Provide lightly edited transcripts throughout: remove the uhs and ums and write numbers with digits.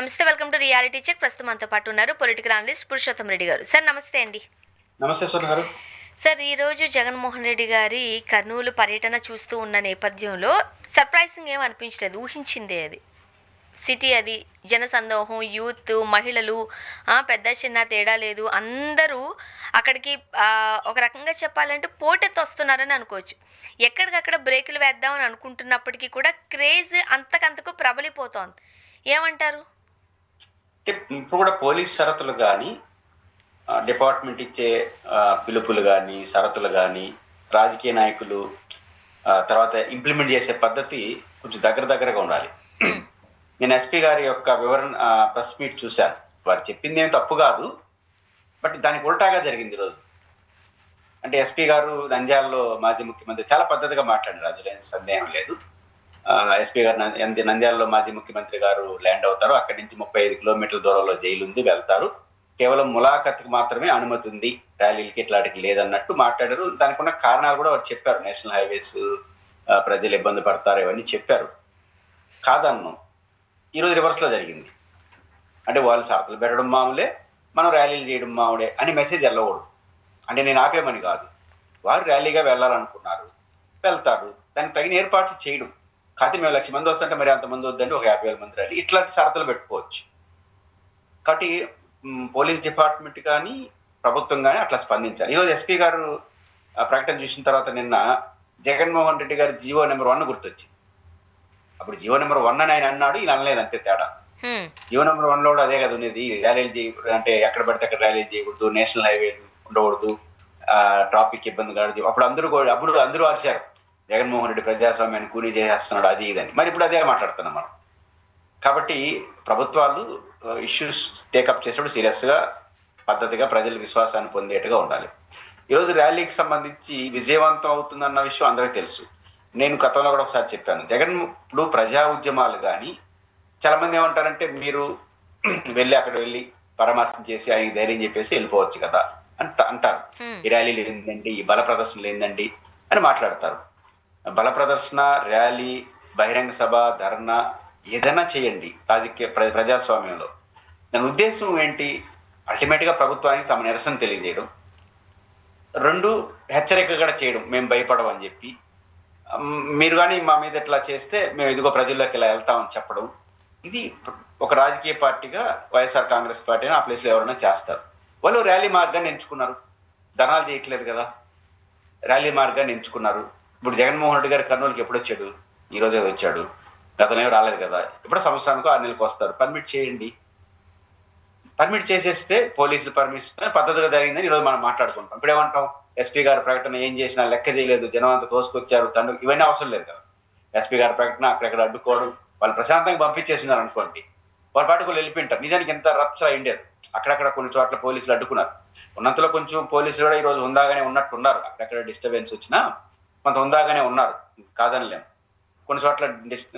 నమస్తే, welcome to reality check. ప్రస్తుతం మనతో పాటు ఉన్నారు పొలిటికల్ అనలిస్ట్ పురుషోత్తం రెడ్డి గారు. సార్ నమస్తే అండి. నమస్తే స్వర్ణ గారు. సార్, ఈరోజు జగన్మోహన్ రెడ్డి గారి కర్నూలు పర్యటన చూస్తూ ఉన్న నేపథ్యంలో సర్ప్రైజింగ్ ఏం అనిపించలేదు, ఊహించిందే అది. సిటీ అది, జనసందోహం, యూత్, మహిళలు, పెద్ద చిన్న తేడా లేదు, అందరూ అక్కడికి ఒక రకంగా చెప్పాలంటే పోటెత్తి వస్తున్నారని అనుకోవచ్చు. ఎక్కడికక్కడ బ్రేకులు వేద్దామని అనుకుంటున్నప్పటికీ కూడా క్రేజ్ అంతకంతకు ప్రబలిపోతోంది. ఏమంటారు? అంటే ఇప్పుడు కూడా పోలీస్ షరతులు కానీ, డిపార్ట్మెంట్ ఇచ్చే పిలుపులు కానీ, షరతులు కానీ, రాజకీయ నాయకులు తర్వాత ఇంప్లిమెంట్ చేసే పద్ధతి కొంచెం దగ్గరగా ఉండాలి. నేను ఎస్పీ గారి యొక్క వివరణ ప్రెస్ మీట్ చూశాను. వారు చెప్పింది ఏం తప్పు కాదు, బట్ దానికి ఉల్టాగా జరిగింది ఈరోజు. అంటే ఎస్పీ గారు నంద్యాలలో మాజీ ముఖ్యమంత్రి చాలా పద్ధతిగా మాట్లాడారు, అందులో ఏం సందేహం లేదు. ఎస్పీ గారు నంద్యాలలో మాజీ ముఖ్యమంత్రి గారు ల్యాండ్ అవుతారు. అక్కడి నుంచి 35 కిలోమీటర్ల దూరంలో జైలు ఉంది, వెళ్తారు. కేవలం ములాఖత్కి మాత్రమే అనుమతి ఉంది, ర్యాలీలకి ఇట్లాంటికి లేదన్నట్టు మాట్లాడారు. దానికి ఉన్న కారణాలు కూడా వారు చెప్పారు. నేషనల్ హైవేస్, ప్రజలు ఇబ్బంది పడతారు, ఇవన్నీ చెప్పారు. కాదన్ను. ఈరోజు రివర్స్ లో జరిగింది. అంటే వాళ్ళు షరతులు పెట్టడం మామూలే, మనం ర్యాలీలు చేయడం మామూలే అని మెసేజ్ వెళ్ళకూడదు. అంటే నేను ఆపేమని కాదు, వారు ర్యాలీగా వెళ్ళాలనుకున్నారు, వెళ్తారు. దానికి తగిన ఏర్పాట్లు చేయడం. కాకపోతే మేము 1,00,000 మంది వస్తుంటే మరి అంతమంది వద్దండి, ఒక 50,000 మంది ర్యాలీ, ఇట్లాంటి షరతులు పెట్టుకోవచ్చు. కాబట్టి పోలీస్ డిపార్ట్మెంట్ కానీ ప్రభుత్వం కానీ అట్లా స్పందించాలి. ఈరోజు ఎస్పీ గారు ప్రకటన చూసిన తర్వాత నిన్న జగన్మోహన్ రెడ్డి గారి జీవో నెంబర్ 1 గుర్తొచ్చింది. అప్పుడు జీవో నెంబర్ 1 అని ఆయన అన్నాడు, ఈయన అనలేదు, అంతే తేడా. జీవో నెంబర్ 1లో కూడా అదే కదా ఉండేది, ర్యాలీలు చేయకూడదు, అంటే ఎక్కడ పడితే అక్కడ ర్యాలీలు చేయకూడదు, నేషనల్ హైవే ఉండకూడదు, ట్రాఫిక్ ఇబ్బంది కాదు. అప్పుడు అందరూ అరిచారు, జగన్మోహన్ రెడ్డి ప్రజాస్వామ్యాన్ని కూలీ చేసేస్తున్నాడు, అది ఇదని. మరి ఇప్పుడు అదే మాట్లాడుతున్నాం మనం. కాబట్టి ప్రభుత్వాలు ఇష్యూస్ టేకప్ చేసినప్పుడు సీరియస్ గా, పద్ధతిగా, ప్రజల విశ్వాసాన్ని పొందేట్టుగా ఉండాలి. ఈరోజు ర్యాలీకి సంబంధించి విజయవంతం అవుతుందన్న విషయం అందరికీ తెలుసు. నేను గతంలో కూడా ఒకసారి చెప్పాను, జగన్ ఇప్పుడు ప్రజా ఉద్యమాలు కానీ చాలా మంది ఏమంటారంటే, మీరు అక్కడ వెళ్ళి పరామర్శం చేసి ఆయనకి ధైర్యం చెప్పేసి వెళ్ళిపోవచ్చు కదా అంటారు. ఈ ర్యాలీలు ఏందండి, ఈ బల ప్రదర్శనలు ఏందండి అని మాట్లాడతారు. బల ప్రదర్శన, ర్యాలీ, బహిరంగ సభ, ధర్నా ఏదైనా చేయండి రాజకీయ ప్రజాస్వామ్యంలో. దాని ఉద్దేశం ఏంటి? అల్టిమేట్ గా ప్రభుత్వానికి తమ నిరసన తెలియజేయడం, 2 హెచ్చరిక కూడా చేయడం, మేము భయపడం అని చెప్పి, మీరు కానీ మా మీద ఎట్లా చేస్తే మేము ఇదిగో ప్రజల్లోకి ఇలా వెళ్తామని చెప్పడం. ఇది ఒక రాజకీయ పార్టీగా వైఎస్ఆర్ కాంగ్రెస్ పార్టీని ఆ ప్లేస్ లో ఎవరైనా చేస్తారు. వాళ్ళు ర్యాలీ మార్గాన్ని ఎంచుకున్నారు, ధర్నాలు చేయట్లేదు కదా, ర్యాలీ మార్గాన్ని ఎంచుకున్నారు. ఇప్పుడు జగన్మోహన్ రెడ్డి గారు కర్నూలుకి ఎప్పుడు వచ్చాడు? ఈ రోజు వచ్చాడు, గతంలో రాలేదు కదా. ఇప్పుడు సంవత్సరానికి 6 నెలలకు వస్తారు. పర్మిట్ చేయండి. పర్మిట్ చేసేస్తే పోలీసులు పర్మిషన్ పద్ధతిగా జరిగిందని ఈరోజు మనం మాట్లాడుకుంటాం. ఇప్పుడు ఏమంటాం, ఎస్పీ గారి ప్రకటన ఏం చేసినా లెక్క చేయలేదు, జనం అంతా తోసుకొచ్చారు, ఇవన్నీ అవసరం లేదు కదా. ఎస్పీ గారి ప్రకటన అక్కడెక్కడ అడ్డుకోవడం, వాళ్ళు ప్రశాంతంగా పంపించేస్తున్నారు అనుకోండి, వాళ్ళ పాటు వాళ్ళు వెళ్ళిపోయింటారు. నిజానికి ఎంత రప్చర్ అయ్యిండేది. అక్కడక్కడ కొన్ని చోట్ల పోలీసులు అడ్డుకున్నారు. ఉన్నంతలో కొంచెం పోలీసులు కూడా ఈరోజు ఉందాగానే ఉన్నట్టు ఉన్నారు. అక్కడెక్కడ డిస్టర్బెన్స్ వచ్చినా కొంత ఉందాగానే ఉన్నారు, కాదనిలేము. కొన్ని చోట్ల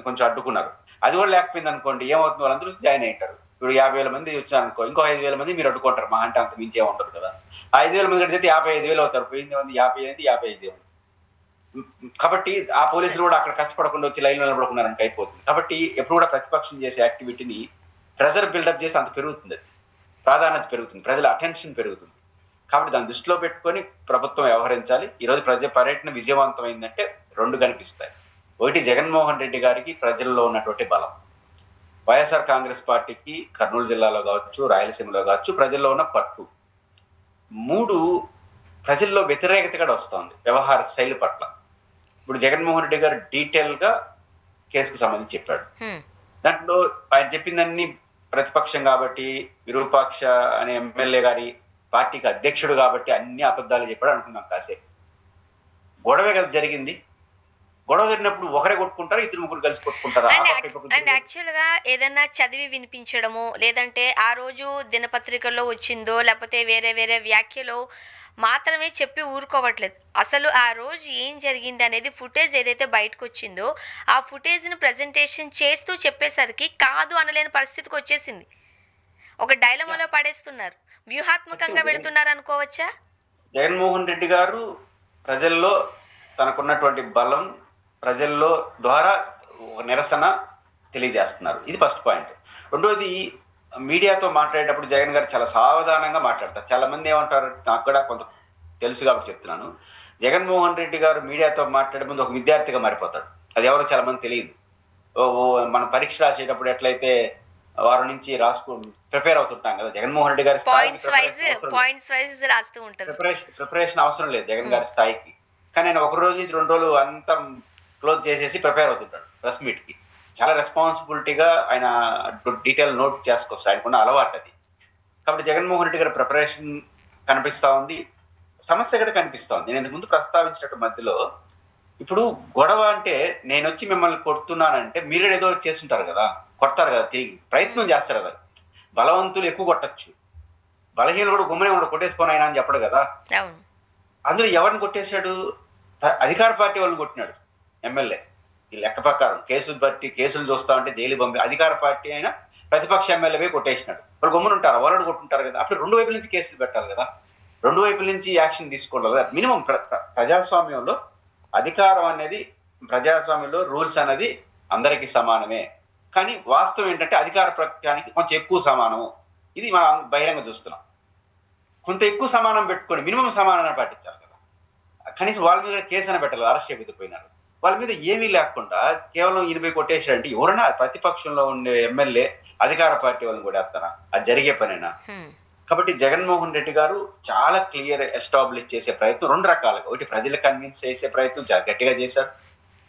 కొంచెం అడ్డుకున్నారు. అది కూడా లేకపోయింది అనుకోండి, ఏమవుతుంది, వాళ్ళందరూ జాయిన్ అయ్యారు. ఇప్పుడు 50,000 మంది వచ్చారనుకో, ఇంకో 5,000 మంది మీరు అడ్డుకుంటారు, మా అంటే అంత మించి ఏముండదు కదా. 5,000 మంది అడిగితే 55,000 అవుతారు. పోయింది 55,000. కాబట్టి ఆ పోలీసులు కూడా అక్కడ కష్టపడకుండా వచ్చి లైన్లో నిలబడుకున్నారంటే అయిపోతుంది. కాబట్టి ఎప్పుడు కూడా ప్రతిపక్షం చేసే యాక్టివిటీని ప్రెజర్ బిల్డప్ చేస్తే అంత పెరుగుతుంది, ప్రాధాన్యత పెరుగుతుంది, ప్రజల అటెన్షన్ పెరుగుతుంది. కాబట్టి దాన్ని దృష్టిలో పెట్టుకొని ప్రభుత్వం వ్యవహరించాలి. ఈరోజు పర్యటన విజయవంతమైందంటే 2 కనిపిస్తాయి. ఒకటి, జగన్మోహన్ రెడ్డి గారికి ప్రజల్లో ఉన్నటువంటి బలం. వైఎస్ఆర్ కాంగ్రెస్ పార్టీకి కర్నూలు జిల్లాలో కావచ్చు, రాయలసీమలో కావచ్చు ప్రజల్లో ఉన్న పట్టు. 3, ప్రజల్లో వ్యతిరేకత కూడా వస్తుంది వ్యవహార శైలి పట్ల. ఇప్పుడు జగన్మోహన్ రెడ్డి గారు డీటెయిల్ గా కేసుకు సంబంధించి చెప్పాడు. దాంట్లో ఆయన చెప్పిందన్నీ ప్రతిపక్షం కాబట్టి, విరూపాక్ష అనే ఎమ్మెల్యే గారి పార్టీకి అధ్యక్షుడు కాబట్టి అన్ని అబద్ధాలు చెప్పాడు అనుకున్నాం కాసేపు. గొడవే కదా జరిగింది. గొడవ జరిగినప్పుడు ఒకరే కొట్టుకుంటారా, 2-3 కలిసి కొట్టుకుంటారా? అండ్ యాక్చువల్ గా ఏదన్నా చదివి వినిపించడము, లేదంటే ఆ రోజు దినపత్రికల్లో వచ్చిందో లేకపోతే వేరే వేరే వ్యాఖ్యలో మాత్రమే చెప్పి ఊరుకోవట్లేదు. అసలు ఆ రోజు ఏం జరిగింది అనేది ఫుటేజ్ ఏదైతే బయటకు వచ్చిందో ఆ ఫుటేజ్ని ప్రజెంటేషన్ చేస్తూ చెప్పేసరికి కాదు అనలేని పరిస్థితికి వచ్చేసింది. ఒక డైలమాలో పడేస్తున్నారు, వ్యూహాత్మకంగా వెళుతున్నారు అనుకోవచ్చా? జగన్మోహన్ రెడ్డి గారు ప్రజల్లో తనకున్నటువంటి బలం, ప్రజల్లో ద్వారా నిరసన తెలియజేస్తున్నారు. ఇది ఫస్ట్ పాయింట్. రెండోది, మీడియాతో మాట్లాడేటప్పుడు జగన్ గారు చాలా సావధానంగా మాట్లాడతారు. చాలా మంది ఏమంటారు, నాకు కూడా కొంత తెలుసు కాబట్టి చెప్తున్నాను. జగన్మోహన్ రెడ్డి గారు మీడియాతో మాట్లాడే ముందు ఒక విద్యార్థిగా మారిపోతాడు. అది ఎవరో చాలా మంది తెలియదు. మనం పరీక్ష రాసేటప్పుడు ఎట్లయితే వారం నుంచి ప్రిపేర్ అవుతుంటాం కదా, జగన్మోహన్ రెడ్డి గారి పాయింట్స్ వైజ్ రాస్తూ ఉంటారు. ప్రిపరేషన్ అవసరం లేదు జగన్ గారి స్థాయికి. కానీ ఆయన ఒక రోజు నుంచి 2 రోజులు అంతా క్లోజ్ చేసేసి ప్రిపేర్ అవుతుంటాడు ప్రెస్ మీట్ కి. చాలా రెస్పాన్సిబిలిటీగా ఆయన డీటెయిల్ నోట్ చేసుకొస్తాడు. ఆయనకున్న అలవాటు అది. కాబట్టి జగన్మోహన్ రెడ్డి గారి ప్రిపరేషన్ కనిపిస్తా ఉంది, సమస్య కూడా కనిపిస్తా ఉంది. నేను ఇంతకు ముందు ప్రస్తావించినట్టు మధ్యలో, ఇప్పుడు గొడవ అంటే నేను వచ్చి మిమ్మల్ని కొడుతున్నానంటే మీరు ఏదో చేస్తుంటారు కదా, కొడతారు కదా, తిరిగి ప్రయత్నం చేస్తారు కదా. బలవంతులు ఎక్కువ కొట్టచ్చు, బలహీనులు కూడా గుమ్మనే ఉండ కొట్టేసిపోయినా అని చెప్పడు కదా. అందులో ఎవరిని కొట్టేశాడు? అధికార పార్టీ వాళ్ళని కొట్టినాడు ఎమ్మెల్యే. ఈ లెక్క ప్రకారం కేసులు బట్టి కేసులు చూస్తా ఉంటే జైలు పంపి అధికార పార్టీ అయినా ప్రతిపక్ష ఎమ్మెల్యే కొట్టేసినాడు. వాళ్ళు గుమ్మను ఉంటారు, వాళ్ళు కొట్టుంటారు కదా. అప్పుడు 2 వైపుల నుంచి కేసులు పెట్టాలి కదా, 2 వైపుల నుంచి యాక్షన్ తీసుకోవాలి కదా. మినిమం ప్రజాస్వామ్యంలో అధికారం అనేది, ప్రజాస్వామ్యంలో రూల్స్ అనేది అందరికీ సమానమే. కానీ వాస్తవం ఏంటంటే అధికార పక్షానికి కొంచెం ఎక్కువ సమానము. ఇది మనం బహిరంగ చూస్తున్నాం. కొంత ఎక్కువ సమానం పెట్టుకొని మినిమం సమానాన్ని పాటించాలి కదా. కనీసం వాళ్ళ మీద కేసు అని పెట్టాలి, అరెస్ట్ చేయబోయినారు. వాళ్ళ మీద ఏమీ లేకుండా కేవలం 80 కొట్టేసాడంటే ఎవరైనా ప్రతిపక్షంలో ఉండే ఎమ్మెల్యే అధికార పార్టీ వాళ్ళని కూడా వేస్తారా? అది జరిగే పనేనా? కాబట్టి జగన్మోహన్ రెడ్డి గారు చాలా క్లియర్ ఎస్టాబ్లిష్ చేసే ప్రయత్నం 2 రకాలుగా, ఒకటి ప్రజలు కన్విన్స్ చేసే ప్రయత్నం గట్టిగా చేశారు,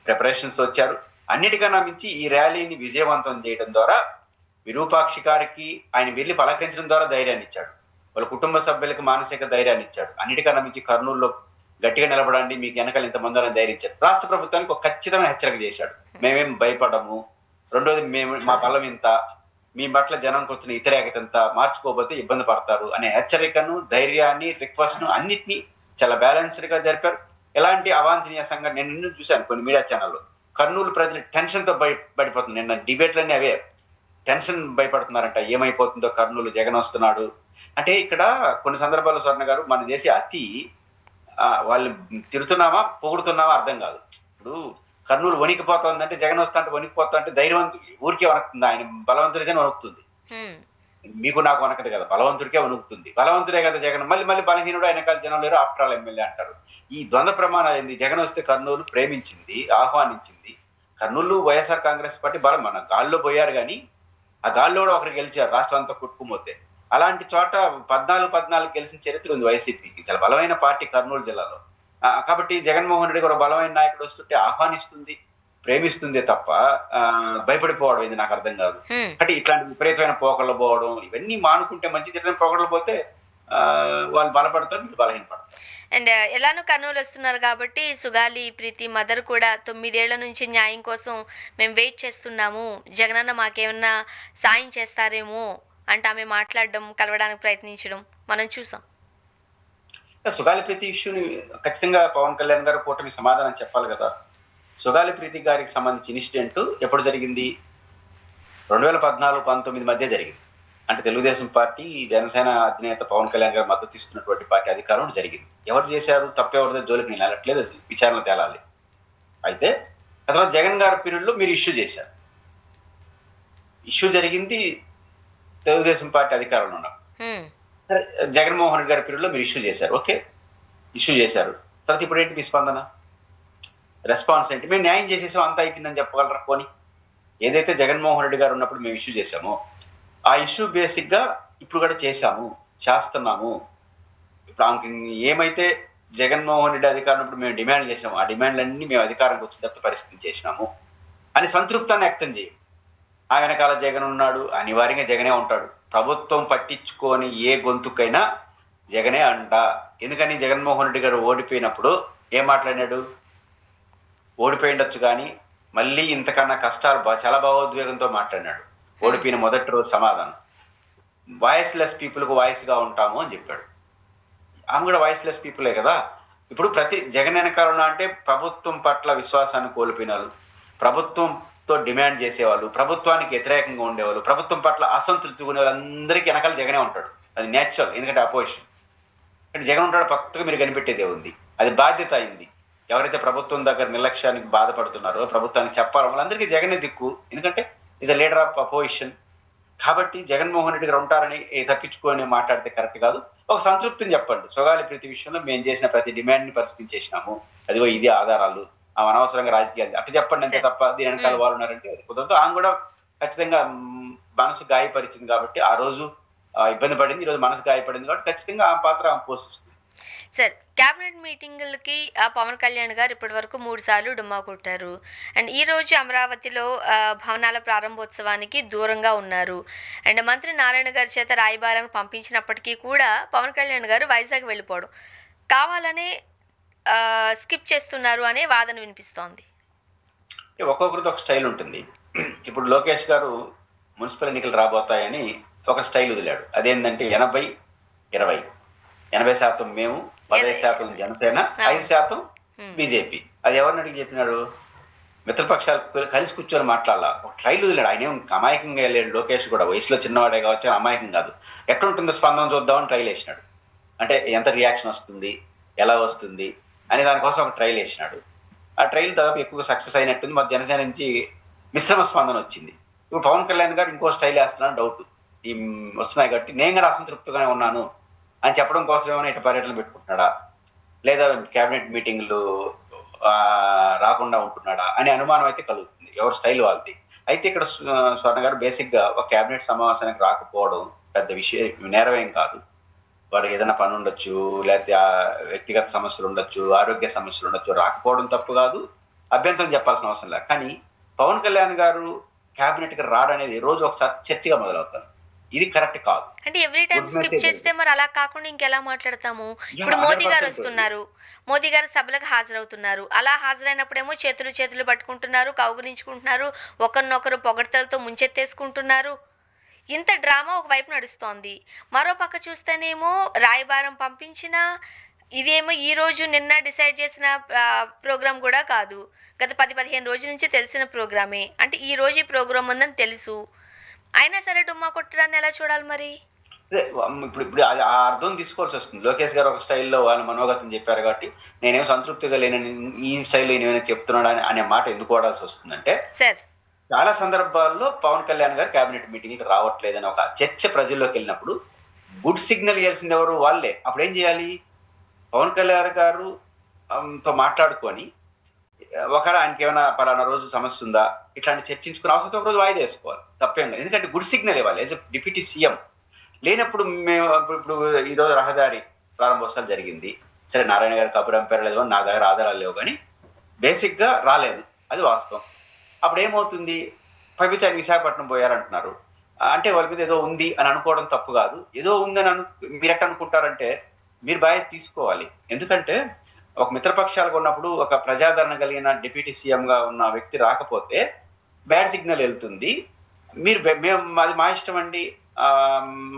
ప్రిపరేషన్స్ వచ్చారు. అన్నిటికన్నా మించి ఈ ర్యాలీని విజయవంతం చేయడం ద్వారా విరూపాక్షి గారికి ఆయన వెళ్ళి పలకరించడం ద్వారా ధైర్యాన్ని ఇచ్చాడు, వాళ్ళ కుటుంబ సభ్యులకు మానసిక ధైర్యాన్ని ఇచ్చాడు. అన్నిటికన్నా మించి కర్నూలులో గట్టిగా నిలబడండి, మీకు వెనకాల ఇంతమంది అని ధైర్యం ఇచ్చాడు. రాష్ట్ర ప్రభుత్వానికి ఒక ఖచ్చితమైన హెచ్చరిక చేశాడు, మేమేం భయపడము, రెండోది మా బలం ఇంత, మీ పట్ల జనానికి వచ్చిన వ్యతిరేకత అంతా మార్చుకోకపోతే ఇబ్బంది పడతారు అనే హెచ్చరికను, ధైర్యాన్ని, రిక్వెస్ట్ ను అన్నిటినీ చాలా బ్యాలెన్స్డ్ గా జరిపారు. ఎలాంటి అవాంఛనీయ సంఘటన నేను చూశాను కొన్ని మీడియా ఛానల్లో. కర్నూలు ప్రజలు టెన్షన్ తో భయపడుతుంది. నిన్న డిబేట్లన్నీ అవే, టెన్షన్ భయపడుతున్నారంట, ఏమైపోతుందో కర్నూలు, జగన్ వస్తున్నాడు అంటే. ఇక్కడ కొన్ని సందర్భాల్లో స్వర్ణ గారు మనం చేసే అతి, వాళ్ళు తిడుతున్నామా పొగుడుతున్నామా అర్థం కాదు. ఇప్పుడు కర్నూలు వణికిపోతుందంటే, జగన్ వస్తా అంటే వణికిపోతా అంటే ధైర్యం ఊరికే వణుకుతుంది, ఆయన బలవంతుడికే వణుకుతుంది. మీకు నాకు వనకదు కదా, బలవంతుడికే వణుకుతుంది. బలవంతుడే కదా జగన్, మళ్ళీ బలహీనుడు ఆయన జనం లేరు, ఆఫ్టర్ ఆల్ ఎమ్మెల్యే అంటారు. ఈ ద్వంద్వ ప్రమాణాలు ఏంది? జగన్ వస్తే కర్నూలు ప్రేమించింది, ఆహ్వానించింది. కర్నూలు వైఎస్ఆర్ కాంగ్రెస్ పార్టీ బలం, మన గాల్లో పోయారు కానీ ఆ గాల్లో కూడా ఒకరికి గెలిచారు రాష్ట్రం అంతా కుట్టుకుపోతే. అలాంటి చోట 14 గెలిచిన చరిత్ర ఉంది వైసీపీకి. చాలా బలమైన పార్టీ కర్నూలు జిల్లాలో. కాబట్టి జగన్మోహన్ రెడ్డి కూడా బలమైన నాయకుడు వస్తుంటే ఆహ్వానిస్తుంది, ప్రేమిస్తుంది తప్ప భయపడిపోవడం ఇది నాకు అర్థం కాదు. అంటే ఇట్లాంటి విపరీతమైన పోకళ్ళు పోవడం ఇవన్నీ మానుకుంటే మంచిది. ఇట్లాంటి పోకళ్ళు పోతే వాళ్ళు బలపడతారు, మీరు బలహీనపడతారు. అండ్ ఎలానో కర్నూలు వస్తున్నారు కాబట్టి సుగాలి ప్రీతి మదర్ కూడా 9 ఏళ్ల నుంచి న్యాయం కోసం మేము వెయిట్ చేస్తున్నాము, జగనన్న మాకేమన్నా సాయం చేస్తారేమో అంటే ఆమె మాట్లాడడం, కలవడానికి ప్రయత్నించడం మనం చూసాం. సుగాలి ప్రీతి ఇష్యూని ఖచ్చితంగా పవన్ కళ్యాణ్ గారు కూటమి సమాధానం చెప్పాలి కదా. సుగాలి ప్రీతి గారికి సంబంధించిన ఇన్సిడెంట్ ఎప్పుడు జరిగింది? 2014-19 మధ్య జరిగింది. అంటే తెలుగుదేశం పార్టీ, జనసేన అధినేత పవన్ కళ్యాణ్ గారు మద్దతు ఇస్తున్నటువంటి పార్టీ అధికారంలో జరిగింది. ఎవరు చేశారు? తప్పెవరిదో జోలికి నేను వెళ్ళట్లేదు, విచారణ తేలాలి. అయితే అసలు జగన్ గారి పీరియడ్ లో మీరు ఇష్యూ చేశారు. ఇష్యూ జరిగింది తెలుగుదేశం పార్టీ అధికారంలో ఉన్నారు. జగన్మోహన్ రెడ్డి గారి పీరియడ్ లో మీరు ఇష్యూ చేశారు. ఓకే, ఇష్యూ చేశారు. తర్వాత ఇప్పుడు ఏంటి మీ స్పందన, రెస్పాన్స్ ఏంటి? మేము న్యాయం చేసేసాం, అంతా అయిపోయిందని చెప్పగలరా? పోనీ ఏదైతే జగన్మోహన్ రెడ్డి గారు ఉన్నప్పుడు మేము ఇష్యూ చేశామో ఆ ఇష్యూ బేసిక్ గా ఇప్పుడు కూడా చేస్తున్నాము. ఇప్పుడు ఆమెకి ఏమైతే జగన్మోహన్ రెడ్డి అధికారం ఉన్నప్పుడు మేము డిమాండ్ చేసాము, ఆ డిమాండ్లన్నీ మేము అధికారంకి వచ్చిన పరిస్థితి చేసినాము అని సంతృప్తాన్ని వ్యక్తం చేయం. ఆ వెనకాల జగన్ ఉన్నాడు, అనివార్యంగా జగనే ఉంటాడు. ప్రభుత్వం పట్టించుకొని ఏ గొంతుకైనా జగనే అంట. ఎందుకని జగన్మోహన్ రెడ్డి గారు ఓడిపోయినప్పుడు ఏం మాట్లాడినాడు? ఓడిపోయిండొచ్చు కానీ మళ్ళీ ఇంతకన్నా కష్టాలు చాలా భావోద్వేగంతో మాట్లాడినాడు. ఓడిపోయిన మొదటి రోజు సమాధానం, వాయిస్ లెస్ పీపుల్ కు వాయిస్ గా ఉంటాము అని చెప్పాడు. ఆమె కూడా వాయిస్ లెస్ పీపులే కదా. ఇప్పుడు ప్రతి జగన్ వెనకాల అంటే ప్రభుత్వం పట్ల విశ్వాసాన్ని కోల్పోయిన వాళ్ళు, ప్రభుత్వంతో డిమాండ్ చేసేవాళ్ళు, ప్రభుత్వానికి వ్యతిరేకంగా ఉండేవాళ్ళు, ప్రభుత్వం పట్ల అసంతృప్తి ఉండే వాళ్ళందరికీ వెనకాల జగనే ఉంటాడు. అది నేచురల్, ఎందుకంటే అపోజిషన్. అంటే జగన్ ఉంటాడు, కొత్తగా మీరు కనిపెట్టేదే ఉంది. అది బాధ్యత అయింది. ఎవరైతే ప్రభుత్వం దగ్గర నిర్లక్ష్యానికి బాధపడుతున్నారో ప్రభుత్వానికి చెప్పాలి, వాళ్ళందరికీ జగనే దిక్కు. ఎందుకంటే is a leader of opposition. కాబట్టి జగన్మోహన్ రెడ్డి గారు ఉంటారని తప్పించుకొని మాట్లాడితే కరెక్ట్ కాదు. ఒక సంతృప్తిని చెప్పండి. సొగాలి ప్రీతి విషయంలో మేము చేసిన ప్రతి డిమాండ్ ని పరిష్కరించేసినాము, అదిగో ఇది ఆధారాలు, ఆమె అనవసరంగా రాజకీయాలు అట్లా చెప్పండి అంతే సార్. తప్ప దీని వెనకాల వాళ్ళు ఉన్నారంటే అది కుదరదు. ఆమె కూడా ఖచ్చితంగా మనసు గాయపరిచింది కాబట్టి ఆ రోజు ఇబ్బంది పడింది, ఈ రోజు మనసు గాయపడింది కాబట్టి ఖచ్చితంగా ఆ పాత్ర ఆమె పోషిస్తుంది. సార్, క్యాబినెట్ మీటింగులకి పవన్ కళ్యాణ్ గారు ఇప్పటి వరకు 3 సార్లు డుమ్మా కొట్టారు. అండ్ ఈరోజు అమరావతిలో భవనాల ప్రారంభోత్సవానికి దూరంగా ఉన్నారు. అండ్ మంత్రి నారాయణ గారి చేత రాయబారానికి పంపించినప్పటికీ కూడా పవన్ కళ్యాణ్ గారు వైజాగ్ వెళ్ళిపోవడం కావాలనే స్కిప్ చేస్తున్నారు అనే వాదన వినిపిస్తోంది. ఒక్కొక్కరితో ఒక స్టైల్ ఉంటుంది. ఇప్పుడు లోకేష్ గారు మున్సిపల్ ఎన్నికలు రాబోతాయని ఒక స్టైల్ వదిలాడు. అదేంటంటే 80-20, 80% మేము, 15% జనసేన, 5% బీజేపీ. అది ఎవరిని అడిగి చెప్పినాడు? మిత్రపక్షాలు కలిసి కూర్చొని మాట్లాడాల. ఒక ట్రైల్ వదిలాడు. ఆయన ఏం అమాయకంగా వెళ్ళాడు. లోకేష్ కూడా వయసులో చిన్నవాడే కావచ్చు, అమాయకం కాదు. ఎట్లుంటుందో స్పందన చూద్దామని ట్రైల్ వేసినాడు. అంటే ఎంత రియాక్షన్ వస్తుంది, ఎలా వస్తుంది అనే దానికోసం ఒక ట్రైల్ వేసినాడు. ఆ ట్రైల్ దాదాపు ఎక్కువ సక్సెస్ అయినట్టుంది. మరి జనసేన నుంచి మిశ్రమ స్పందన వచ్చింది. ఇప్పుడు పవన్ కళ్యాణ్ గారు ఇంకో స్టైల్ వేస్తున్నాను డౌట్. ఈ వస్తున్నాయి కాబట్టి నేను కూడా అసంతృప్తిగానే ఉన్నాను అని చెప్పడం కోసం ఏమైనా ఇటు పర్యటనలు పెట్టుకుంటున్నాడా, లేదా క్యాబినెట్ మీటింగ్లు రాకుండా ఉంటున్నాడా అనే అనుమానం అయితే కలుగుతుంది. ఎవరి స్టైల్ వాళ్ళది. అయితే ఇక్కడ స్వర్ణ గారు బేసిక్ గా ఒక క్యాబినెట్ సమావేశానికి రాకపోవడం పెద్ద విషయం, నేరమేం కాదు. వారికి ఏదైనా పని ఉండొచ్చు, లేకపోతే వ్యక్తిగత సమస్యలు ఉండొచ్చు, ఆరోగ్య సమస్యలు ఉండొచ్చు, రాకపోవడం తప్పు కాదు, అభ్యంతరం చెప్పాల్సిన అవసరం లేదు. కానీ పవన్ కళ్యాణ్ గారు క్యాబినెట్ కి రాడనేది రోజు ఒకసారి చర్చగా మొదలవుతారు. ఇది కరెక్ట్ కాదు. అంటే ఎవ్రీ టైం స్కిప్ చేస్తే మరి అలా కాకుండా ఇంకెలా మాట్లాడతాము? ఇప్పుడు మోదీ గారు వస్తున్నారు, మోదీ గారు సభలకు హాజరవుతున్నారు. అలా హాజరైనప్పుడేమో చేతులు పట్టుకుంటున్నారు, కౌగులించుకుంటున్నారు, ఒకరినొకరు పొగడ్తలతో ముంచెత్తేసుకుంటున్నారు. ఇంత డ్రామా ఒకవైపు నడుస్తోంది. మరో పక్క చూస్తేనేమో రాయబారం పంపించిన ఇదేమో ఈ రోజు నిన్న డిసైడ్ చేసిన ప్రోగ్రామ్ కూడా కాదు. గత 10-15 రోజుల నుంచి తెలిసిన ప్రోగ్రామే. అంటే ఈ రోజు ఈ ప్రోగ్రామ్ ఉందని తెలుసు, అయినా సరే డుమ్మా కొట్టడాన్ని ఎలా చూడాలి మరి? ఇప్పుడు ఆ అర్థం తీసుకోవాల్సి వస్తుంది. లోకేష్ గారు ఒక స్టైల్లో వాళ్ళ మనోగతం చెప్పారు కాబట్టి నేనేం సంతృప్తిగా లేనని ఈ స్టైల్లో ఏమైనా చెప్తున్నాడా అనే మాట ఎందుకు వాడాల్సి వస్తుందంటే, సార్, చాలా సందర్భాల్లో పవన్ కళ్యాణ్ గారు క్యాబినెట్ మీటింగ్కి రావట్లేదని ఒక చర్చ ప్రజల్లోకి వెళ్ళినప్పుడు గుడ్ సిగ్నల్ ఇవ్వాల్సింది ఎవరు? వాళ్ళే. అప్పుడు ఏం చేయాలి? పవన్ కళ్యాణ్ గారు తో మాట్లాడుకొని ఒకవేళ ఆయనకి ఏమైనా పలానా రోజు సమస్య ఉందా ఇట్లాంటి చర్చించుకుని అవసరం ఒక రోజు వాయిదా వేసుకోవాలి. తప్పేం లేదు. ఎందుకంటే గుడ్ సిగ్నల్ ఇవ్వాలి. యాజ్ ఎ డిప్యూటీ సీఎం లేనప్పుడు మేము ఇప్పుడు ఈ రోజు రహదారి ప్రారంభోత్సవం జరిగింది. సరే, నారాయణ గారు కబురు పంపారలేదు అని నా దగ్గర ఆధారాలు లేవు, కానీ బేసిక్ గా రాలేదు, అది వాస్తవం. అప్పుడు ఏమవుతుంది? పైపించి ఆయన విశాఖపట్నం పోయారంటున్నారు. అంటే వాళ్ళ మీద ఏదో ఉంది అని అనుకోవడం తప్పు కాదు. ఏదో ఉందని మీరెట్ట అనుకుంటారంటే మీరు బాధ్యత తీసుకోవాలి. ఎందుకంటే ఒక మిత్రపక్షాలుగా ఉన్నప్పుడు ఒక ప్రజాదరణ కలిగిన డిప్యూటీ సీఎం గా ఉన్న వ్యక్తి రాకపోతే బ్యాడ్ సిగ్నల్ వెళ్తుంది. మీరు అది మా ఇష్టం అండి,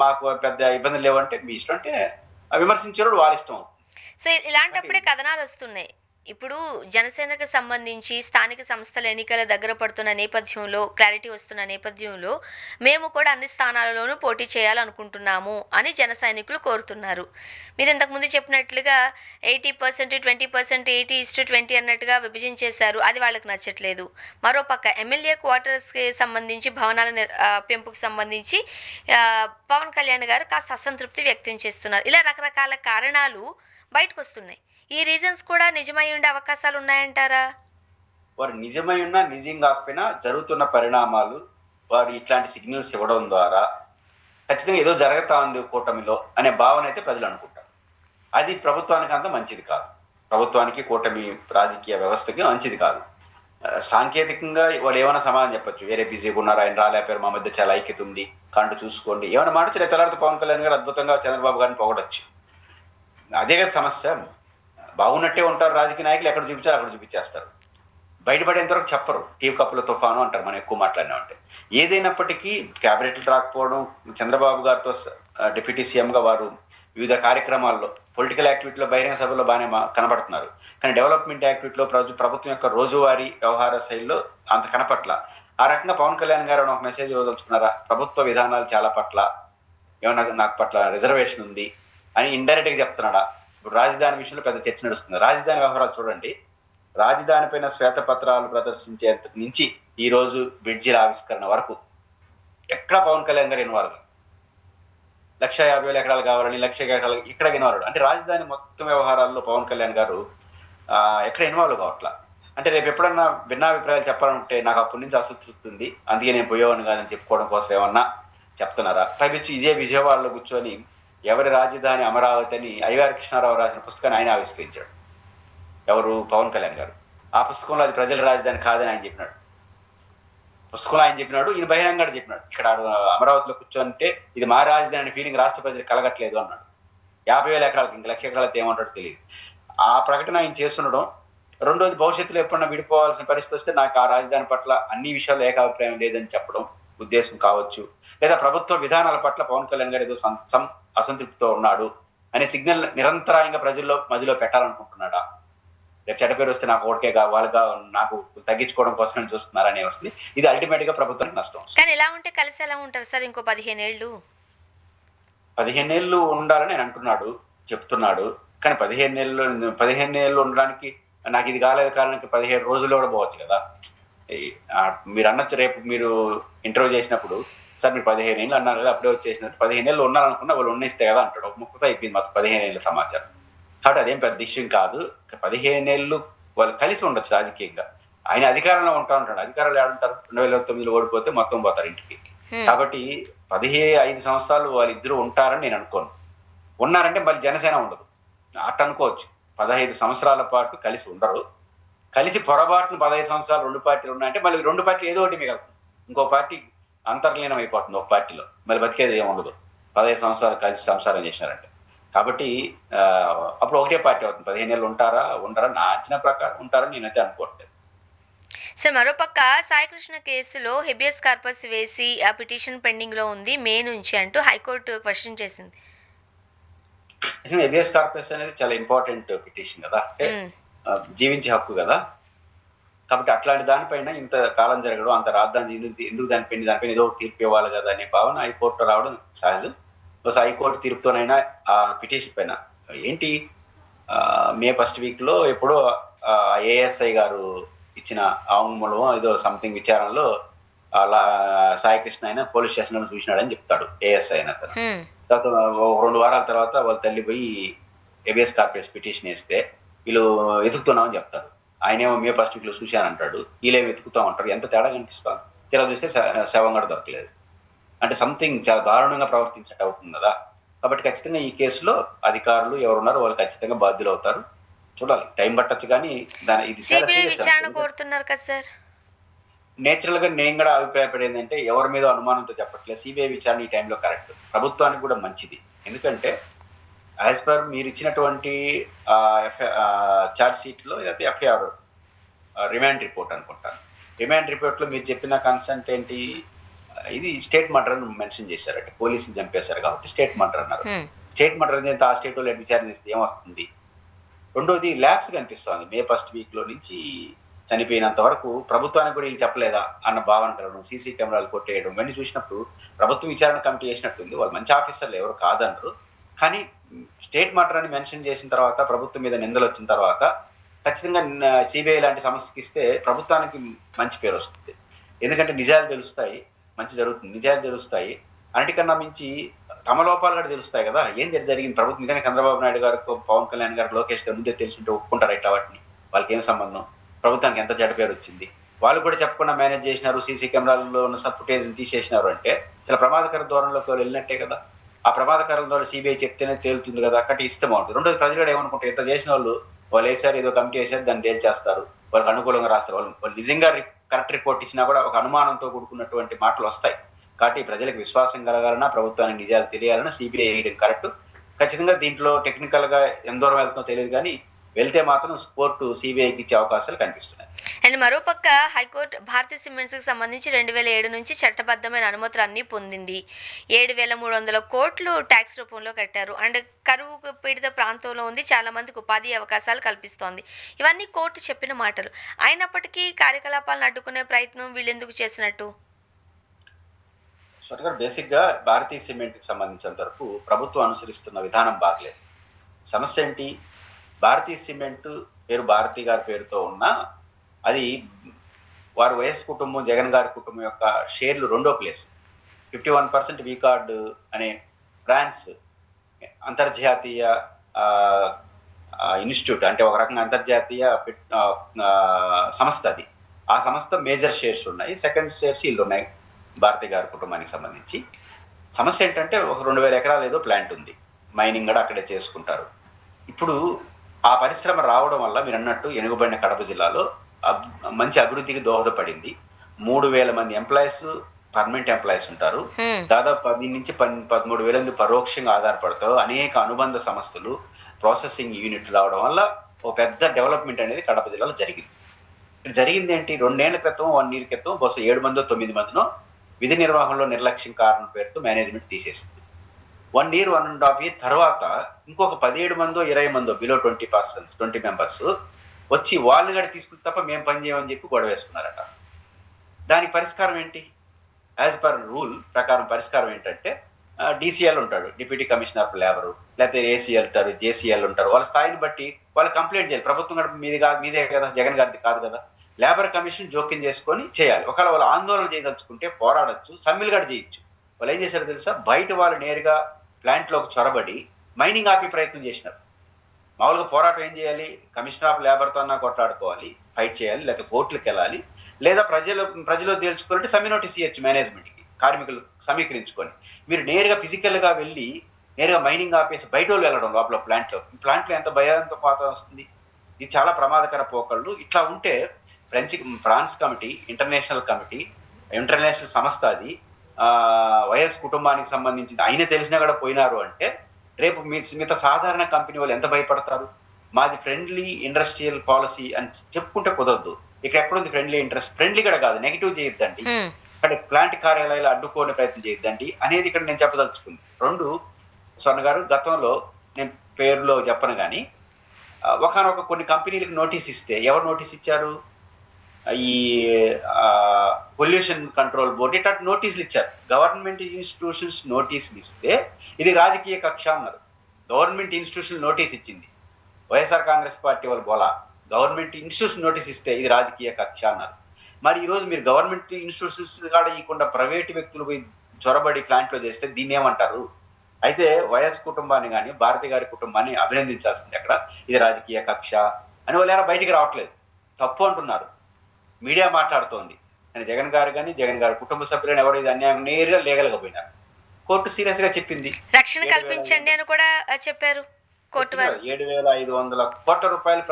మాకు పెద్ద ఇబ్బందులు లేవంటే మీ ఇష్టం, అంటే విమర్శించేవాడు వాళ్ళ ఇష్టం. సో ఇలాంటప్పుడే కథనాలు వస్తున్నాయి. ఇప్పుడు జనసేనకు సంబంధించి స్థానిక సంస్థల ఎన్నికల దగ్గర పడుతున్న నేపథ్యంలో, క్లారిటీ వస్తున్న నేపథ్యంలో మేము కూడా అన్ని స్థానాలలోనూ పోటీ చేయాలనుకుంటున్నాము అని జన సైనికులు కోరుతున్నారు. మీరు ఇంతకుముందు చెప్పినట్లుగా 80%, 20%, 80:20 అన్నట్టుగా విభజించేశారు. అది వాళ్ళకి నచ్చట్లేదు. మరోపక్క ఎమ్మెల్యే క్వార్టర్స్కి సంబంధించి, భవనాల పెంపుకు సంబంధించి పవన్ కళ్యాణ్ గారు కాస్త అసంతృప్తి వ్యక్తం చేస్తున్నారు. ఇలా రకరకాల కారణాలు బయటకు వస్తున్నాయి. ఈ రీజన్స్ కూడా నిజమై ఉండే అవకాశాలు ఉన్నాయంటారా? వారు నిజమై ఉన్నా నిజం కాకపోయినా జరుగుతున్న పరిణామాలు వారు ఇట్లాంటి సిగ్నల్స్ ఇవ్వడం ద్వారా ఖచ్చితంగా ఏదో జరుగుతా ఉంది కూటమిలో అనే భావన అయితే ప్రజలు అనుకుంటారు. అది ప్రభుత్వానికి అంత మంచిది కాదు. ప్రభుత్వానికి, కూటమి రాజకీయ వ్యవస్థకి మంచిది కాదు. సాంకేతికంగా వాళ్ళు ఏమైనా సమాధానం చెప్పొచ్చు. వేరే బిజీగా ఉన్నారు, ఆయన రాలేపారు, మా మధ్య చాలా ఐక్యత ఉంది, కండు చూసుకోండి, ఏమైనా మాట్లాడే తెల్లారితో పవన్ కళ్యాణ్ గారు అద్భుతంగా చంద్రబాబు గారిని పొగడొచ్చు. అదే కదా సమస్య. బాగున్నట్టే ఉంటారు రాజకీయ నాయకులు, ఎక్కడ చూపించారు అక్కడ చూపించేస్తారు. బయటపడేంత వరకు చెప్పరు. టీవీ కప్పుల తుఫాను అంటారు మనం ఎక్కువ మాట్లాడినామంటే. ఏదైనప్పటికీ క్యాబినెట్లు రాకపోవడం, చంద్రబాబు గారితో డిప్యూటీ సీఎంగా వారు వివిధ కార్యక్రమాల్లో, పొలిటికల్ యాక్టివిటీలో, బహిరంగ సభలో బాగానే కనబడుతున్నారు. కానీ డెవలప్మెంట్ యాక్టివిటీలో, ప్రభుత్వం యొక్క రోజువారీ వ్యవహార శైలిలో అంత కనపట్ల. ఆ రకంగా పవన్ కళ్యాణ్ గారు ఒక మెసేజ్ ఇవ్వదలుచుకున్నారా? ప్రభుత్వ విధానాలు చాలా పట్ల ఏమన్నా నాకు పట్ల రిజర్వేషన్ ఉంది అని ఇండైరెక్ట్ గా చెప్తున్నాడా? ఇప్పుడు రాజధాని విషయంలో పెద్ద చర్చ నడుస్తుంది. రాజధాని వ్యవహారాలు చూడండి, రాజధానిపైన శ్వేతపత్రాలు ప్రదర్శించేంత నుంచి ఈ రోజు బ్రిడ్జిల ఆవిష్కరణ వరకు ఎక్కడ పవన్ కళ్యాణ్ గారు ఇన్వాల్వ్ 1,50,000 ఎకరాలు కావాలని 1,00,000 ఎకరాలు ఇక్కడ ఇన్వాల్వ్ అంటే రాజధాని మొత్తం వ్యవహారాల్లో పవన్ కళ్యాణ్ గారు ఎక్కడ ఇన్వాల్వ్ కావట్లా. అంటే రేపు ఎప్పుడన్నా భిన్నాభిప్రాయాలు చెప్పాలంటే నాకు అప్పటి నుంచి అసంతృప్తి ఉంది, అందుకే నేను పోయేవాడిని కాదని చెప్పుకోవడం కోసం ఏమన్నా చెప్తున్నారా? పైపించి ఇదే విజయవాడలో కూర్చొని ఎవరి రాజధాని అమరావతి అని ఐవార్ కృష్ణారావు రాసిన పుస్తకాన్ని ఆయన ఆవిష్కరించాడు. ఎవరు? పవన్ కళ్యాణ్ గారు. ఆ పుస్తకంలో అది ప్రజల రాజధాని కాదని ఆయన చెప్పినాడు. పుస్తకంలో ఆయన చెప్పినాడు, ఈయన బహిరంగ చెప్పినాడు. ఇక్కడ అమరావతిలో కూర్చోంటే ఇది మా రాజధాని అనే ఫీలింగ్ రాష్ట్ర ప్రజలకు కలగట్లేదు అన్నాడు. 50,000 ఎకరాలకి ఇంక 1,00,000 ఎకరాలతో ఏమంటాడో తెలియదు. ఆ ప్రకటన ఆయన చేస్తుండడం. రెండోది, భవిష్యత్తులో ఎప్పుడన్నా విడిపోవాల్సిన పరిస్థితి వస్తే నాకు ఆ రాజధాని పట్ల అన్ని విషయాల్లో ఏకాభిప్రాయం లేదని చెప్పడం ఉద్దేశం కావచ్చు. లేదా ప్రభుత్వ విధానాల పట్ల పవన్ కళ్యాణ్ గారు ఏదో అసంతృప్తితో ఉన్నాడు అనే సిగ్నల్ నిరంతరాయంగా ప్రజల్లో మధ్యలో పెట్టాలనుకుంటున్నాడా? రేపు చెడ్డ పేరు వస్తే నాకు ఓకే వాళ్ళగా నాకు తగ్గించుకోవడం కోసమే చూస్తున్నారనే వస్తుంది. ఇది అల్టిమేట్ గా ప్రభుత్వానికి నష్టం. కానీ ఎలా ఉంటే కలిసి ఎలా ఉంటారు సార్? ఇంకో 15 ఏళ్ళు 15 ఏళ్ళు ఉండాలని నేను అంటున్నాడు, చెప్తున్నాడు. కానీ 15 ఏళ్ళు ఉండడానికి నాకు ఇది కాలేదు కారణానికి 17 రోజుల్లో కూడా పోవచ్చు కదా. మీరు అనొచ్చు, రేపు మీరు ఇంటర్వ్యూ చేసినప్పుడు సార్ మీరు 15 ఏళ్ళు అన్నారు కదా, అప్పుడే వచ్చేసినట్టు 15 ఏళ్ళు ఉన్నారనుకున్నా వాళ్ళు ఉన్నిస్తే కదా అంటాడు. ఒక ముక్కతో అయిపోయింది మొత్తం 15 ఏళ్ళ సమాచారం. కాబట్టి అదేం పెద్ద ఇష్యూ కాదు. 15 ఏళ్ళు వాళ్ళు కలిసి ఉండొచ్చు రాజకీయంగా. ఆయన అధికారంలో ఉంటా ఉంటాడు. అధికారంలో ఏడుంటారు? 2029లో ఓడిపోతే మొత్తం పోతారు ఇంటికి. కాబట్టి 15 సంవత్సరాలు వాళ్ళిద్దరూ ఉంటారని నేను అనుకోను. ఉన్నారంటే మళ్ళీ జనసేన ఉండదు అట్ట అనుకోవచ్చు. 15 సంవత్సరాల పాటు కలిసి ఉండరు. కలిసి పొరపాటును 15 సంవత్సరాలు 2 పార్టీలు ఉన్నాయంటే మళ్ళీ 2 పార్టీలు ఏదో ఒకటి మిగలుతుంది. ఇంకో పార్టీ అంతర్లీనం అయిపోతుంది ఒక పార్టీలో, మళ్ళీ బతికేది ఏమి ఉండదు 15 సంవత్సరాలు కలిసి సంసారం చేసినారంటే. కాబట్టి అప్పుడు ఒకటే పార్టీ అవుతుంది. 15 ఏళ్ళు ఉంటారా ఉండరా? నా అంచనా ప్రకారం ఉంటారని నేనైతే అనుకోవట్లేదు. సార్, మరోపక్క సాయికృష్ణ కేసులో హెబియస్ కార్పస్ వేసి ఆ పిటిషన్ పెండింగ్ లో ఉంది మే నుంచి అంటూ హైకోర్టు క్వశ్చన్ చేసింది. హెబియస్ కార్పస్ అనేది చాలా ఇంపార్టెంట్ పిటిషన్ కదా, అంటే జీవించే హక్కు కదా. కాబట్టి అట్లాంటి దానిపైన ఇంత కాలం జరగడం, అంత రాద్దాన్ని ఎందుకు దానిపైన ఏదో తీర్పు ఇవ్వాలి కదా అనే భావన హైకోర్టులో రావడం సహజం. బస్ హైకోర్టు తీర్పుతోనైనా ఆ పిటిషన్ పైన ఏంటి మే 1st వీక్ లో ఎప్పుడో ఏఎస్ఐ గారు ఇచ్చిన ఆంగ్మూలం ఏదో సంథింగ్ విచారణలో అలా సాయికృష్ణ అయినా పోలీస్ స్టేషన్ లో చూసినాడని చెప్తాడు ఏఎస్ఐ అయిన అతను. తర్వాత 2 వారాల తర్వాత వాళ్ళ తల్లి పోయి హెబియస్ కార్పస్ పిటిషన్ వేస్తే వీళ్ళు వెతుకుతున్నామని చెప్తారు. ఆయనేమో మే 1st వీక్ లో చూశానంటాడు, వీళ్ళేమో వెతుకుతా ఉంటారు. ఎంత తేడా కనిపిస్తాను. తీరా చూస్తే శవం కూడా దొరకలేదు. అంటే సంథింగ్ చాలా దారుణంగా ప్రవర్తించినట్టు అవుతుంది కదా. కాబట్టి ఖచ్చితంగా ఈ కేసులో అధికారులు ఎవరున్నారో వాళ్ళు ఖచ్చితంగా బాధ్యులు అవుతారు. చూడాలి, టైం పట్టచ్చు. కానీ నేచురల్ గా నేను కూడా అభిప్రాయపడేది అంటే ఎవరి మీద అనుమానంతో చెప్పట్లేదు. సిబిఐ విచారణ ఈ టైంలో కరెక్ట్, ప్రభుత్వానికి కూడా మంచిది. ఎందుకంటే యాజ్ పర్ మీరు ఇచ్చినటువంటి ఛార్జ్ షీట్ లో లేకపోతే ఎఫ్ఐఆర్ రిమాండ్ రిపోర్ట్ అనుకుంటాను. రిమాండ్ రిపోర్ట్ లో మీరు చెప్పిన కన్సెంట్ ఏంటి? ఇది స్టేట్ మర్డర్ అని మెన్షన్ చేశారంటే పోలీసులు చంపేశారు కాబట్టి స్టేట్ మర్డర్ అన్నారు. స్టేట్ మర్డర్ చేస్తే ఆ స్టేట్ వాళ్ళు విచారణ చేస్తే ఏమొస్తుంది? రెండోది ల్యాబ్స్ కనిపిస్తుంది. మే 1st వీక్ లో నుంచి చనిపోయినంత వరకు ప్రభుత్వానికి కూడా వీళ్ళు చెప్పలేదా అన్న భావన కలగడం, సీసీ కెమెరాలు కొట్టేయడం, ఇవన్నీ చూసినప్పుడు ప్రభుత్వం విచారణ కమిటీ చేసినట్టుంది. వాళ్ళు మంచి ఆఫీసర్లు, ఎవరు కాదనరు. కానీ స్టేట్ మర్డర్ అని మెన్షన్ చేసిన తర్వాత, ప్రభుత్వం మీద నిందలు వచ్చిన తర్వాత ఖచ్చితంగా సిబిఐ లాంటి సంస్థకి ఇస్తే ప్రభుత్వానికి మంచి పేరు వస్తుంది. ఎందుకంటే నిజాలు తెలుస్తాయి, మంచి జరుగుతుంది, నిజాలు తెలుస్తాయి. అన్నిటికన్నా మించి తమ లోపాలు కూడా తెలుస్తాయి కదా. ఏం జరిగింది ప్రభుత్వం నిజంగా చంద్రబాబు నాయుడు గారు, పవన్ కళ్యాణ్ గారు, లోకేష్ గారు ముందే తెలుసుంటే ఒప్పుకుంటారు ఇట్లా వాటిని? వాళ్ళకి ఏం సంబంధం? ప్రభుత్వానికి ఎంత చెడ్డ పేరు వచ్చింది, వాళ్ళు కూడా చెప్పకుండా మేనేజ్ చేసినారు, సీసీ కెమెరాల్లో ఉన్న ఫుటేజ్ తీసేసినారు అంటే చాలా ప్రమాదకర ధోరణిలోకి వాళ్ళు వెళ్ళినట్టే కదా. ఆ ప్రమాదకర ద్వారా సిబిఐ చెప్తేనే తేలుతుంది కదా, అక్కడి ఇస్తే బాగుంటుంది. రెండోది ప్రజలు కూడా ఏమనుకుంటారు, ఎంత చేసిన వాళ్ళు వేసారు, ఏదో కమిటీ వేసారు, దాన్ని తేల్చేస్తారు, వాళ్ళకి అనుకూలంగా రాస్తారు. వాళ్ళు నిజంగా కరెక్ట్ రిపోర్ట్ ఇచ్చినా కూడా ఒక అనుమానంతో కూడుకున్నటువంటి మాటలు వస్తాయి. కాబట్టి ప్రజలకు విశ్వాసం కలగాలన్నా, ప్రభుత్వానికి నిజాలు తెలియాలన్నా సిబిఐ వేయడం కరెక్ట్. ఖచ్చితంగా దీంట్లో టెక్నికల్ గా ఎంత దూరం వెళ్తుందో తెలియదు, కానీ వెళ్తే మాత్రం కోర్టు సిబిఐకి ఇచ్చే అవకాశాలు కనిపిస్తున్నాయి. అండ్ మరోపక్క హైకోర్టు భారతీయ సిమెంట్స్ కి సంబంధించి 2007 నుంచి చట్టబద్ధమైన అనుమతులు అన్ని పొందింది. 7,300 కోట్లు ట్యాక్స్ రూపంలో కట్టారు. అండ్ కరువు పీడిత ప్రాంతంలో ఉంది, చాలా మందికి ఉపాధి అవకాశాలు కల్పిస్తోంది. ఇవన్నీ కోర్టు చెప్పిన మాటలు. అయినప్పటికీ కార్యకలాపాలను అడ్డుకునే ప్రయత్నం వీళ్ళెందుకు చేసినట్టు? బేసిక్ గా భారతీయ సిమెంట్ కి సంబంధించినంత వరకు ప్రభుత్వం అనుసరిస్తున్న విధానం బాగలేదు. సమస్య ఏంటి? భారతీయ సిమెంట్ పేరు భారతి గారి పేరుతో ఉన్న అది వారు వైఎస్ కుటుంబం, జగన్ గారి కుటుంబం యొక్క షేర్లు రెండో ప్లేస్. 51% వీకార్డ్ అనే ఫ్రాన్స్ అంతర్జాతీయ ఇన్స్టిట్యూట్, అంటే ఒక రకంగా అంతర్జాతీయ సంస్థ అది. ఆ సంస్థ మేజర్ షేర్స్ ఉన్నాయి, సెకండ్ షేర్స్ వీళ్ళు ఉన్నాయి భారతి గారి కుటుంబానికి సంబంధించి. సమస్య ఏంటంటే ఒక 2000 ఎకరాలు ఏదో ప్లాంట్ ఉంది, మైనింగ్ కూడా అక్కడే చేసుకుంటారు. ఇప్పుడు ఆ పరిశ్రమ రావడం వల్ల మీరు అన్నట్టు ఎనుగుబడిన కడప జిల్లాలో మంచి అభివృద్ధికి దోహదపడింది. 3000 మంది ఎంప్లాయీస్, పర్మనెంట్ ఎంప్లాయీస్ ఉంటారు. దాదాపు 10 నుంచి 13,000 మంది పరోక్షంగా ఆధారపడతారు. అనేక అనుబంధ సంస్థలు, ప్రాసెసింగ్ యూనిట్లు రావడం వల్ల ఒక పెద్ద డెవలప్మెంట్ అనేది కడప జిల్లాలో జరిగింది. ఇక్కడ జరిగింది ఏంటి, 2 ఏళ్ల క్రితం 1 ఇయర్ క్రితం బహుశా 7 మందో 9 మందినో విధి నిర్వహణలో నిర్లక్ష్యం కారణం పేరుతో మేనేజ్మెంట్ తీసేసింది. 1 ఇయర్ 1.5 ఇయర్ తర్వాత ఇంకొక 17 మందో 20 మందో బిలో 20 మెంబర్స్ వచ్చి వాళ్ళు కూడా తీసుకుంటే తప్ప మేము పని చేయమని చెప్పి గొడవ వేసుకున్నారట. దానికి పరిష్కారం ఏంటి? యాజ్ పర్ రూల్ ప్రకారం పరిష్కారం ఏంటంటే డిసిఎల్ ఉంటాడు, డిప్యూటీ కమిషనర్ ఆఫ్ లేబర్, లేకపోతే ఏసీఎల్ ఉంటారు, జేసీఎల్ ఉంటారు. వాళ్ళ స్థాయిని బట్టి వాళ్ళు కంప్లైంట్ చేయాలి. ప్రభుత్వం కూడా మీదే కదా, జగన్ గారిది కాదు కదా. లేబర్ కమిషన్ జోక్యం చేసుకొని చేయాలి. ఒకవేళ వాళ్ళు ఆందోళన చేయదలుచుకుంటే పోరాడొచ్చు, సమ్మెలు కూడా చేయొచ్చు. వాళ్ళు ఏం చేశారో తెలుసా, బయట వాళ్ళు నేరుగా ప్లాంట్లోకి చొరబడి మైనింగ్ ఆపే ప్రయత్నం చేసినారు. మామూలుగా పోరాటం ఏం చేయాలి, కమిషనర్ ఆఫ్ లేబర్తో అన్నా కొట్లాడుకోవాలి, ఫైట్ చేయాలి, లేకపోతే కోర్టులకు వెళ్ళాలి, లేదా ప్రజలు తేల్చుకోవాలంటే సమ్మె నోటీస్ ఇవ్వచ్చు మేనేజ్మెంట్కి, కార్మికులు సమీకరించుకొని. మీరు నేరుగా ఫిజికల్గా వెళ్ళి నేరుగా మైనింగ్ ఆపేసి బయట వాళ్ళు వెళ్ళడం లోపల ప్లాంట్లో ఎంత భయంతో పాత వస్తుంది. ఇది చాలా ప్రమాదకర పోకళ్ళు. ఇట్లా ఉంటే ఫ్రాన్స్ కమిటీ, ఇంటర్నేషనల్ సంస్థ అది, వైఎస్ కుటుంబానికి సంబంధించింది అయినా తెలిసినా కూడా పోయినారు అంటే రేపు మిగతా సాధారణ కంపెనీ వాళ్ళు ఎంత భయపడతారు. మాది ఫ్రెండ్లీ ఇండస్ట్రియల్ పాలసీ అని చెప్పుకుంటే కుదరదు. ఇక్కడ ఎక్కడుంది ఫ్రెండ్లీ కూడా కాదు, నెగిటివ్ చేయొద్దండి, ఇక్కడ ప్లాంట్ కార్యాలయాలు అడ్డుకోని ప్రయత్నం చేయొద్దండి అనేది ఇక్కడ నేను చెప్పదలుచుకుంది. 2, స్వర్ణ గారు, గతంలో నేను పేరులో చెప్పను కానీ ఒకనొక కొన్ని కంపెనీలకు నోటీస్ ఇస్తే ఎవరు నోటీస్ ఇచ్చారు, ఈ పొల్యూషన్ కంట్రోల్ బోర్డు ఇట్లాంటి నోటీసులు ఇచ్చారు. గవర్నమెంట్ ఇన్స్టిట్యూషన్స్ నోటీసులు ఇస్తే ఇది రాజకీయ కక్ష అన్నారు. గవర్నమెంట్ ఇన్స్టిట్యూషన్ నోటీస్ ఇచ్చింది, వైఎస్ఆర్ కాంగ్రెస్ పార్టీ వాళ్ళు బోలా. గవర్నమెంట్ ఇన్స్టిట్యూషన్ నోటీస్ ఇస్తే ఇది రాజకీయ కక్ష అన్నారు. మరి ఈ రోజు మీరు గవర్నమెంట్ ఇన్స్టిట్యూషన్స్ కూడా ఇవ్వకుండా ప్రైవేట్ వ్యక్తులు పోయి చొరబడి ప్లాంట్లో చేస్తే దీన్ని ఏమంటారు? అయితే వైఎస్ కుటుంబాన్ని కానీ భారతి గారి కుటుంబాన్ని అభినందించాల్సింది. అక్కడ ఇది రాజకీయ కక్ష అని వాళ్ళు ఏమైనా బయటికి రావట్లేదు, తప్పు అంటున్నారు. మీడియా మాట్లాడుతోంది కానీ జగన్ గారి కుటుంబ సభ్యులను ఎవరు ఇది అన్యాయం నేరుగా లీగల్గా పోయినారు. కోర్టు సీరియస్ గా చెప్పింది, రక్షణ కల్పించండి అని కూడా చెప్పారు కోర్టు వారు. 7,500 కోట్ల రూపాయలు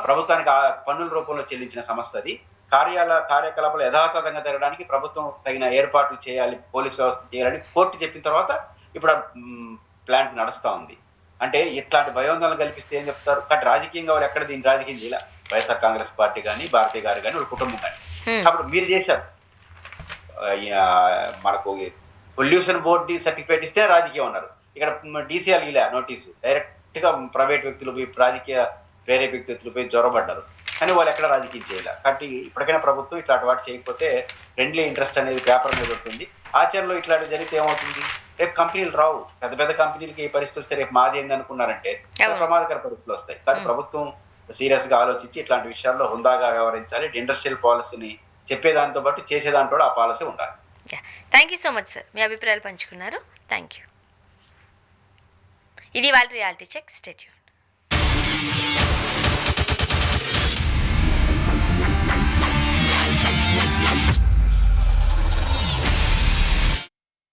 ప్రభుత్వానికి పన్నుల రూపంలో చెల్లించిన సంస్థ అది. కార్యకలాపాలు యథాతథంగా జరగడానికి ప్రభుత్వం తగిన ఏర్పాట్లు చేయాలి, పోలీస్ వ్యవస్థ చేయాలని కోర్టు చెప్పిన తర్వాత ఇప్పుడు ప్లాంట్ నడుస్తా ఉంది. అంటే ఇట్లాంటి భయోందనలు కల్పిస్తే ఏం చెప్తారు? కాబట్టి రాజకీయంగా వాళ్ళు ఎక్కడ దీన్ని రాజకీయం చేయాల, వైఎస్ఆర్ కాంగ్రెస్ పార్టీ కానీ భారతీయ గారు కానీ వాళ్ళ కుటుంబం కానీ. కాబట్టి మీరు చేశారు, మనకు పొల్యూషన్ బోర్డు సర్టిఫికేట్ ఇస్తే రాజకీయం ఉన్నారు. ఇక్కడ డీసీఎల్ ఇలా నోటీసు డైరెక్ట్ గా ప్రైవేట్ వ్యక్తులు రాజకీయ ప్రేరేపిత వ్యక్తులు పోయి జ్వరపడ్డారు, కానీ వాళ్ళు ఎక్కడ రాజకీయం చేయాలి. కాబట్టి ఇప్పటికైనా ప్రభుత్వం ఇట్లాంటి వాటి చేయకపోతే ఫ్రెండ్లీ ఇంట్రెస్ట్ అనేది పేపర్ మీద ఉంటుంది. ఆచరణలో ఇట్లాంటి జరిగితే ఏమవుతుంది, రేపు కంపెనీలు రావు. పెద్ద కంపెనీలకి ఏ పరిస్థితి వస్తే రేపు మాది ఏంది అనుకున్నారంటే ప్రమాదకర పరిస్థితులు వస్తాయి. కానీ ప్రభుత్వం సీరియస్ గా ఆలోచించి ఇట్లాంటి విషయాల్లో హుందాగా వ్యవహరించాలి. ఇండస్ట్రియల్ పాలసీని చెప్పేదాంతో పాటు చేసేదాంతో ఆ పాలసీ ఉండాలి. Thank you so much sir, మీ అభిప్రాయాలు పంచుకున్నారు. Thank you. ఇది వాళ్ళ రియాలిటీ చెక్. Stay tuned.